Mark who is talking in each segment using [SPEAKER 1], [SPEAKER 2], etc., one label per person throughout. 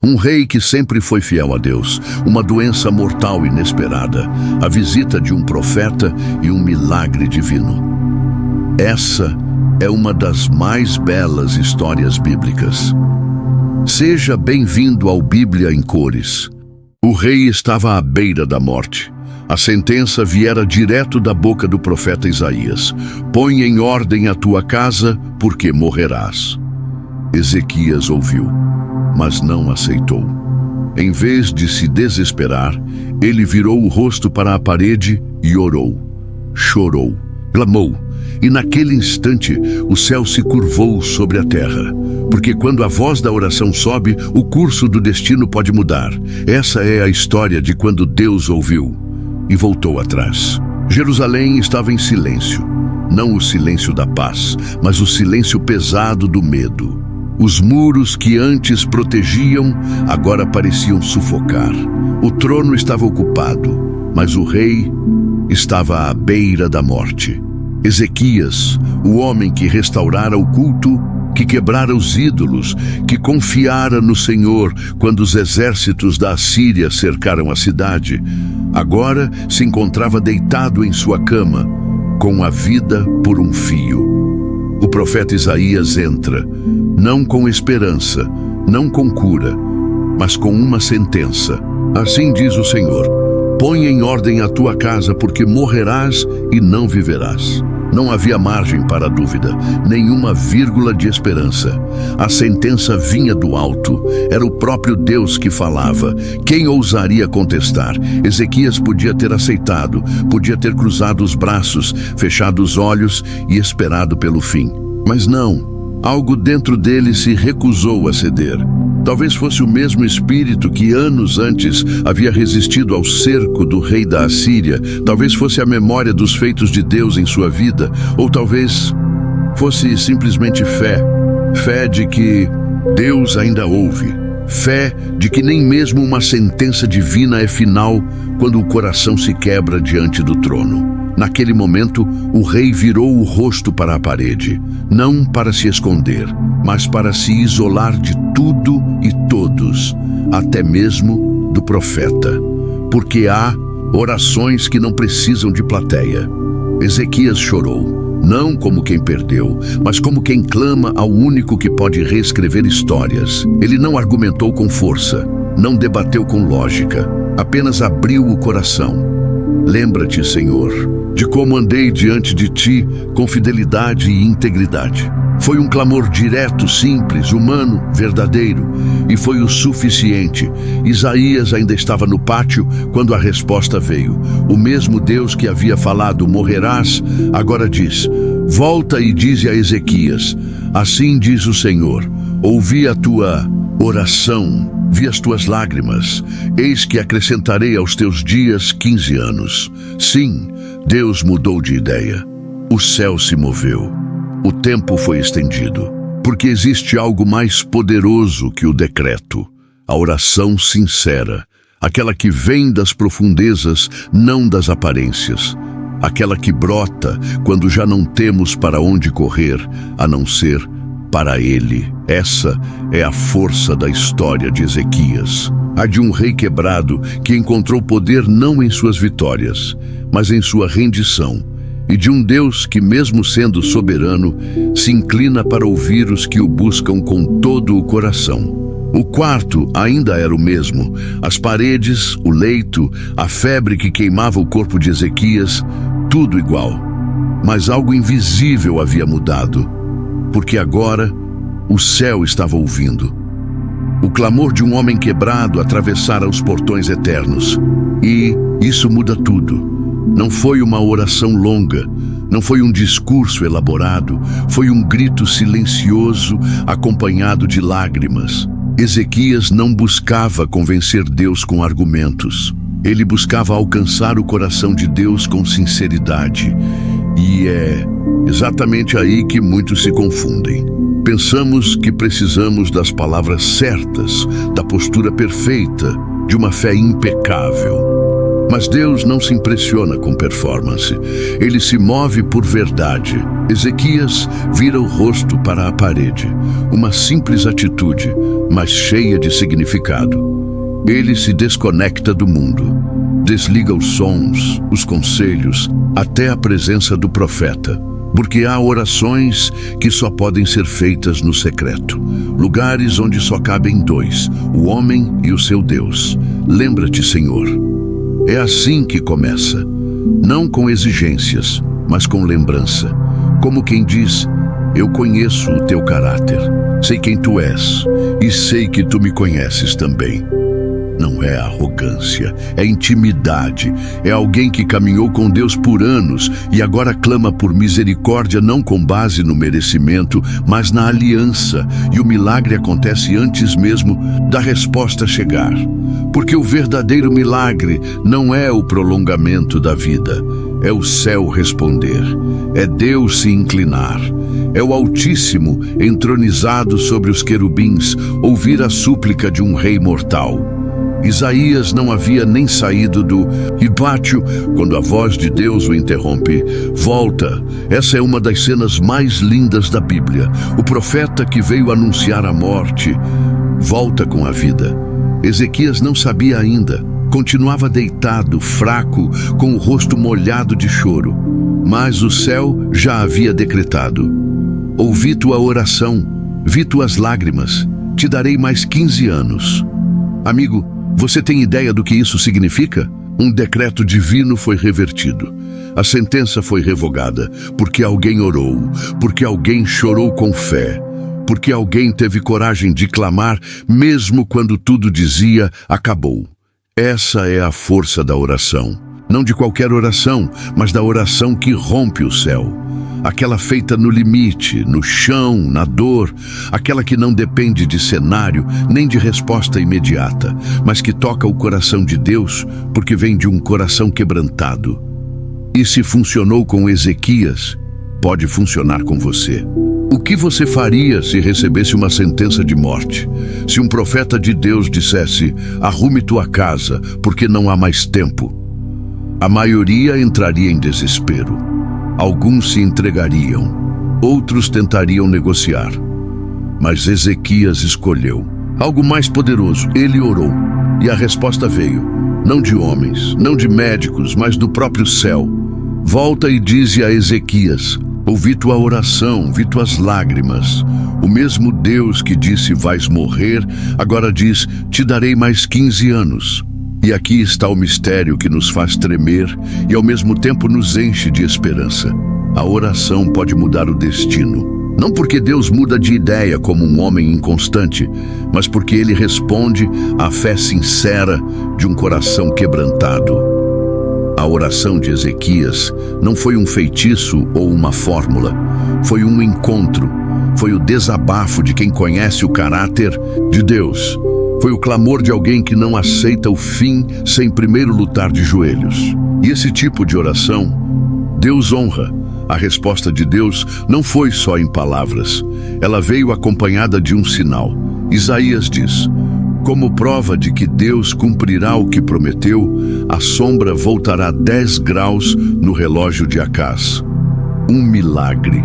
[SPEAKER 1] Um rei que sempre foi fiel a Deus, uma doença mortal inesperada, a visita de um profeta e um milagre divino. Essa é uma das mais belas histórias bíblicas. Seja bem-vindo ao Bíblia em Cores. O rei estava à beira da morte. A sentença viera direto da boca do profeta Isaías: põe em ordem a tua casa, porque morrerás. Ezequias ouviu, mas não aceitou. Em vez de se desesperar, ele virou o rosto para a parede e orou, chorou, clamou, e naquele instante o céu se curvou sobre a terra, porque quando a voz da oração sobe, o curso do destino pode mudar. Essa é a história de quando Deus ouviu e voltou atrás. Jerusalém estava em silêncio, não o silêncio da paz, mas o silêncio pesado do medo. Os muros que antes protegiam, agora pareciam sufocar. O trono estava ocupado, mas o rei estava à beira da morte. Ezequias, o homem que restaurara o culto, que quebrara os ídolos, que confiara no Senhor quando os exércitos da Assíria cercaram a cidade, agora se encontrava deitado em sua cama, com a vida por um fio. O profeta Isaías entra, não com esperança, não com cura, mas com uma sentença. Assim diz o Senhor: põe em ordem a tua casa, porque morrerás e não viverás. Não havia margem para dúvida, nenhuma vírgula de esperança. A sentença vinha do alto, era o próprio Deus que falava. Quem ousaria contestar? Ezequias podia ter aceitado, podia ter cruzado os braços, fechado os olhos e esperado pelo fim. Mas não. Algo dentro dele se recusou a ceder. Talvez fosse o mesmo espírito que anos antes havia resistido ao cerco do rei da Assíria. Talvez fosse a memória dos feitos de Deus em sua vida. Ou talvez fosse simplesmente fé. Fé de que Deus ainda ouve. Fé de que nem mesmo uma sentença divina é final quando o coração se quebra diante do trono. Naquele momento, o rei virou o rosto para a parede, não para se esconder, mas para se isolar de tudo e todos, até mesmo do profeta. Porque há orações que não precisam de plateia. Ezequias chorou, não como quem perdeu, mas como quem clama ao único que pode reescrever histórias. Ele não argumentou com força, não debateu com lógica, apenas abriu o coração. Lembra-te, Senhor, de como andei diante de ti com fidelidade e integridade. Foi um clamor direto, simples, humano, verdadeiro, e foi o suficiente. Isaías ainda estava no pátio quando a resposta veio. O mesmo Deus que havia falado, morrerás, agora diz: volta e dize a Ezequias: assim diz o Senhor, ouvi a tua oração, vi as tuas lágrimas, eis que acrescentarei aos teus dias 15 anos. Sim, Deus mudou de ideia. O céu se moveu. O tempo foi estendido. Porque existe algo mais poderoso que o decreto. A oração sincera. Aquela que vem das profundezas, não das aparências. Aquela que brota quando já não temos para onde correr, a não ser para Ele. Essa é a força da história de Ezequias. A de um rei quebrado que encontrou poder não em suas vitórias, mas em sua rendição. E de um Deus que, mesmo sendo soberano, se inclina para ouvir os que o buscam com todo o coração. O quarto ainda era o mesmo. As paredes, o leito, a febre que queimava o corpo de Ezequias, tudo igual. Mas algo invisível havia mudado. Porque agora o céu estava ouvindo. O clamor de um homem quebrado atravessara os portões eternos. E isso muda tudo. Não foi uma oração longa, não foi um discurso elaborado, foi um grito silencioso acompanhado de lágrimas. Ezequias não buscava convencer Deus com argumentos. Ele buscava alcançar o coração de Deus com sinceridade. E é exatamente aí que muitos se confundem. Pensamos que precisamos das palavras certas, da postura perfeita, de uma fé impecável. Mas Deus não se impressiona com performance. Ele se move por verdade. Ezequias vira o rosto para a parede. Uma simples atitude, mas cheia de significado. Ele se desconecta do mundo. Desliga os sons, os conselhos, até a presença do profeta. Porque há orações que só podem ser feitas no secreto. Lugares onde só cabem dois, o homem e o seu Deus. Lembra-te, Senhor. É assim que começa. Não com exigências, mas com lembrança. Como quem diz, eu conheço o teu caráter. Sei quem tu és e sei que tu me conheces também. Não é arrogância, é intimidade. É alguém que caminhou com Deus por anos e agora clama por misericórdia não com base no merecimento, mas na aliança. E o milagre acontece antes mesmo da resposta chegar. Porque o verdadeiro milagre não é o prolongamento da vida, é o céu responder, é Deus se inclinar, é o Altíssimo entronizado sobre os querubins ouvir a súplica de um rei mortal. Isaías não havia nem saído do pátio quando a voz de Deus o interrompe. Volta! Essa é uma das cenas mais lindas da Bíblia. O profeta que veio anunciar a morte volta com a vida. Ezequias não sabia ainda. Continuava deitado, fraco, com o rosto molhado de choro. Mas o céu já havia decretado. Ouvi tua oração, vi tuas lágrimas. Te darei mais 15 anos. Amigo, você tem ideia do que isso significa? Um decreto divino foi revertido. A sentença foi revogada, porque alguém orou, porque alguém chorou com fé, porque alguém teve coragem de clamar, mesmo quando tudo dizia, acabou. Essa é a força da oração. Não de qualquer oração, mas da oração que rompe o céu. Aquela feita no limite, no chão, na dor, aquela que não depende de cenário, nem de resposta imediata, mas que toca o coração de Deus, porque vem de um coração quebrantado. E se funcionou com Ezequias, pode funcionar com você. O que você faria se recebesse uma sentença de morte? Se um profeta de Deus dissesse, arrume tua casa, porque não há mais tempo? A maioria entraria em desespero. Alguns se entregariam, outros tentariam negociar. Mas Ezequias escolheu algo mais poderoso. Ele orou, e a resposta veio, não de homens, não de médicos, mas do próprio céu. Volta e dize a Ezequias, ouvi tua oração, vi tuas lágrimas. O mesmo Deus que disse, vais morrer, agora diz, te darei mais 15 anos. E aqui está o mistério que nos faz tremer e ao mesmo tempo nos enche de esperança. A oração pode mudar o destino. Não porque Deus muda de ideia como um homem inconstante, mas porque Ele responde à fé sincera de um coração quebrantado. A oração de Ezequias não foi um feitiço ou uma fórmula. Foi um encontro. Foi o desabafo de quem conhece o caráter de Deus. Foi o clamor de alguém que não aceita o fim sem primeiro lutar de joelhos. E esse tipo de oração, Deus honra. A resposta de Deus não foi só em palavras. Ela veio acompanhada de um sinal. Isaías diz, como prova de que Deus cumprirá o que prometeu, a sombra voltará 10 graus no relógio de Acaz. Um milagre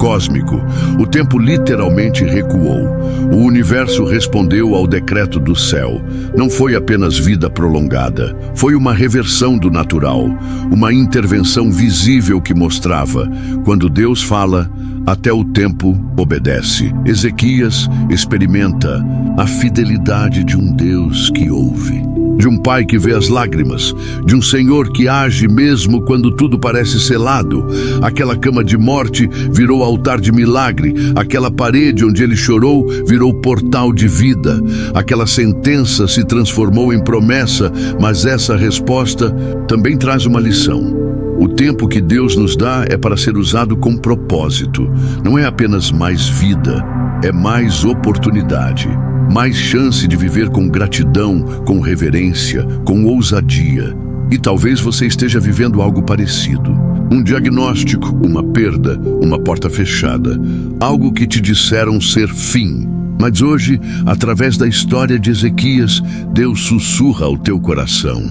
[SPEAKER 1] cósmico. O tempo literalmente recuou. O universo respondeu ao decreto do céu. Não foi apenas vida prolongada. Foi uma reversão do natural. Uma intervenção visível que mostrava, quando Deus fala, até o tempo obedece. Ezequias experimenta a fidelidade de um Deus que ouve. De um pai que vê as lágrimas, de um Senhor que age mesmo quando tudo parece selado. Aquela cama de morte virou altar de milagre, aquela parede onde ele chorou virou portal de vida, aquela sentença se transformou em promessa, mas essa resposta também traz uma lição. O tempo que Deus nos dá é para ser usado com propósito. Não é apenas mais vida, é mais oportunidade. Mais chance de viver com gratidão, com reverência, com ousadia. E talvez você esteja vivendo algo parecido. Um diagnóstico, uma perda, uma porta fechada. Algo que te disseram ser fim, Mas hoje, através da história de Ezequias, Deus sussurra ao teu coração: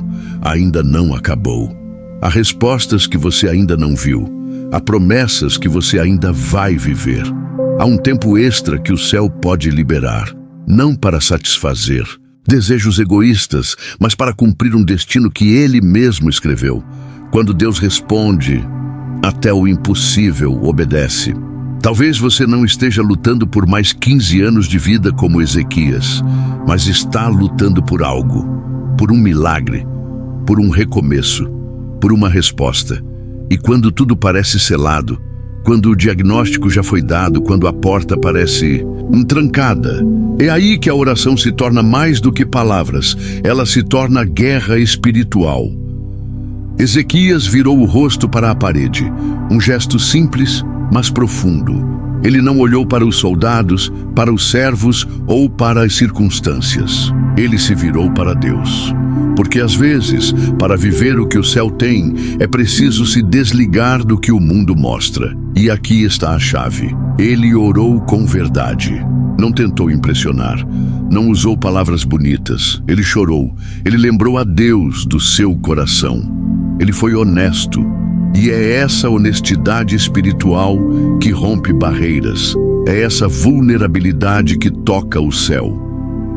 [SPEAKER 1] ainda não acabou. Há respostas que você ainda não viu. Há promessas que você ainda vai viver. Há um tempo extra que o céu pode liberar, não para satisfazer desejos egoístas, mas para cumprir um destino que Ele mesmo escreveu. Quando Deus responde, até o impossível obedece. Talvez você não esteja lutando por mais 15 anos de vida como Ezequias, mas está lutando por algo, por um milagre, por um recomeço, por uma resposta. E quando tudo parece selado, quando o diagnóstico já foi dado, quando a porta parece trancada, é aí que a oração se torna mais do que palavras, ela se torna guerra espiritual. Ezequias virou o rosto para a parede, um gesto simples, mas profundo. Ele não olhou para os soldados, para os servos ou para as circunstâncias. Ele se virou para Deus. Porque às vezes, para viver o que o céu tem, é preciso se desligar do que o mundo mostra. E aqui está a chave. Ele orou com verdade. Não tentou impressionar. Não usou palavras bonitas. Ele chorou. Ele lembrou a Deus do seu coração. Ele foi honesto. E é essa honestidade espiritual que rompe barreiras. É essa vulnerabilidade que toca o céu.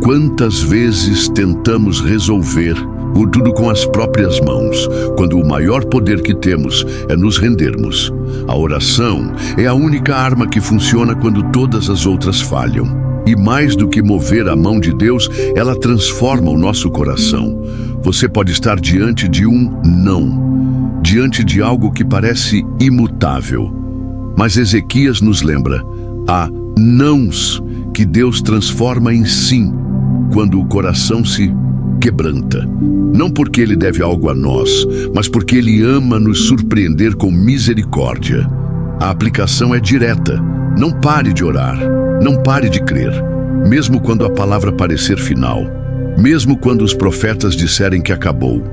[SPEAKER 1] Quantas vezes tentamos resolver o tudo com as próprias mãos, quando o maior poder que temos é nos rendermos. A oração é a única arma que funciona quando todas as outras falham. E mais do que mover a mão de Deus, ela transforma o nosso coração. Você pode estar diante de um não, diante de algo que parece imutável. Mas Ezequias nos lembra, há nãos que Deus transforma em sim, quando o coração se quebranta. Não porque Ele deve algo a nós, mas porque Ele ama nos surpreender com misericórdia. A aplicação é direta. Não pare de orar. Não pare de crer. Mesmo quando a palavra parecer final. Mesmo quando os profetas disserem que acabou.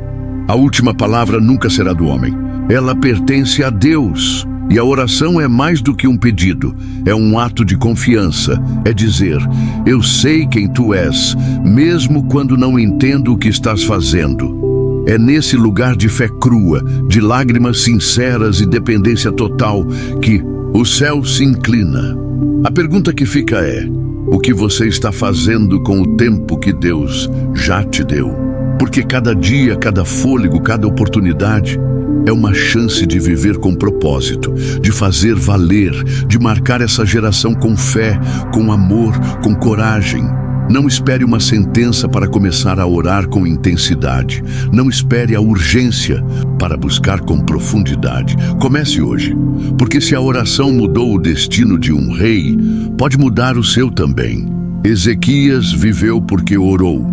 [SPEAKER 1] A última palavra nunca será do homem. Ela pertence a Deus. E a oração é mais do que um pedido, é um ato de confiança, é dizer, eu sei quem tu és, mesmo quando não entendo o que estás fazendo. É nesse lugar de fé crua, de lágrimas sinceras e dependência total, que o céu se inclina. A pergunta que fica é, o que você está fazendo com o tempo que Deus já te deu? Porque cada dia, cada fôlego, cada oportunidade é uma chance de viver com propósito, de fazer valer, de marcar essa geração com fé, com amor, com coragem. Não espere uma sentença para começar a orar com intensidade. Não espere a urgência para buscar com profundidade. Comece hoje, porque se a oração mudou o destino de um rei, pode mudar o seu também. Ezequias viveu porque orou.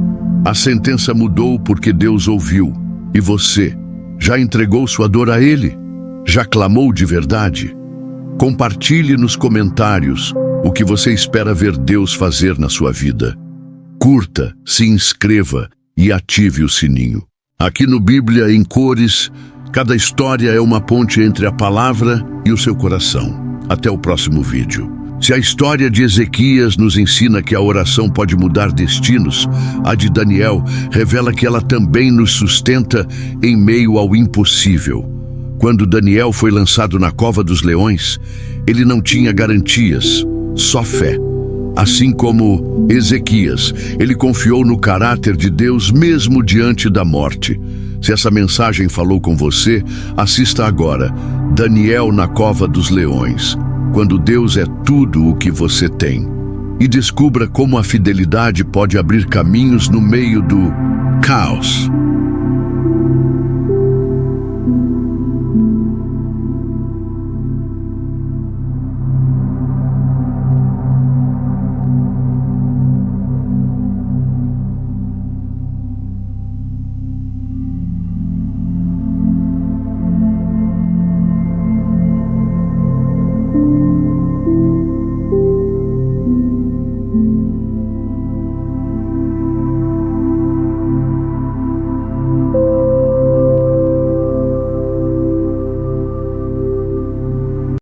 [SPEAKER 1] A sentença mudou porque Deus ouviu. E você? Já entregou sua dor a Ele? Já clamou de verdade? Compartilhe nos comentários o que você espera ver Deus fazer na sua vida. Curta, se inscreva e ative o sininho. Aqui no Bíblia em Cores, cada história é uma ponte entre a palavra e o seu coração. Até o próximo vídeo. Se a história de Ezequias nos ensina que a oração pode mudar destinos, a de Daniel revela que ela também nos sustenta em meio ao impossível. Quando Daniel foi lançado na cova dos leões, ele não tinha garantias, só fé. Assim como Ezequias, ele confiou no caráter de Deus mesmo diante da morte. Se essa mensagem falou com você, assista agora, Daniel na cova dos leões. Quando Deus é tudo o que você tem. E descubra como a fidelidade pode abrir caminhos no meio do caos.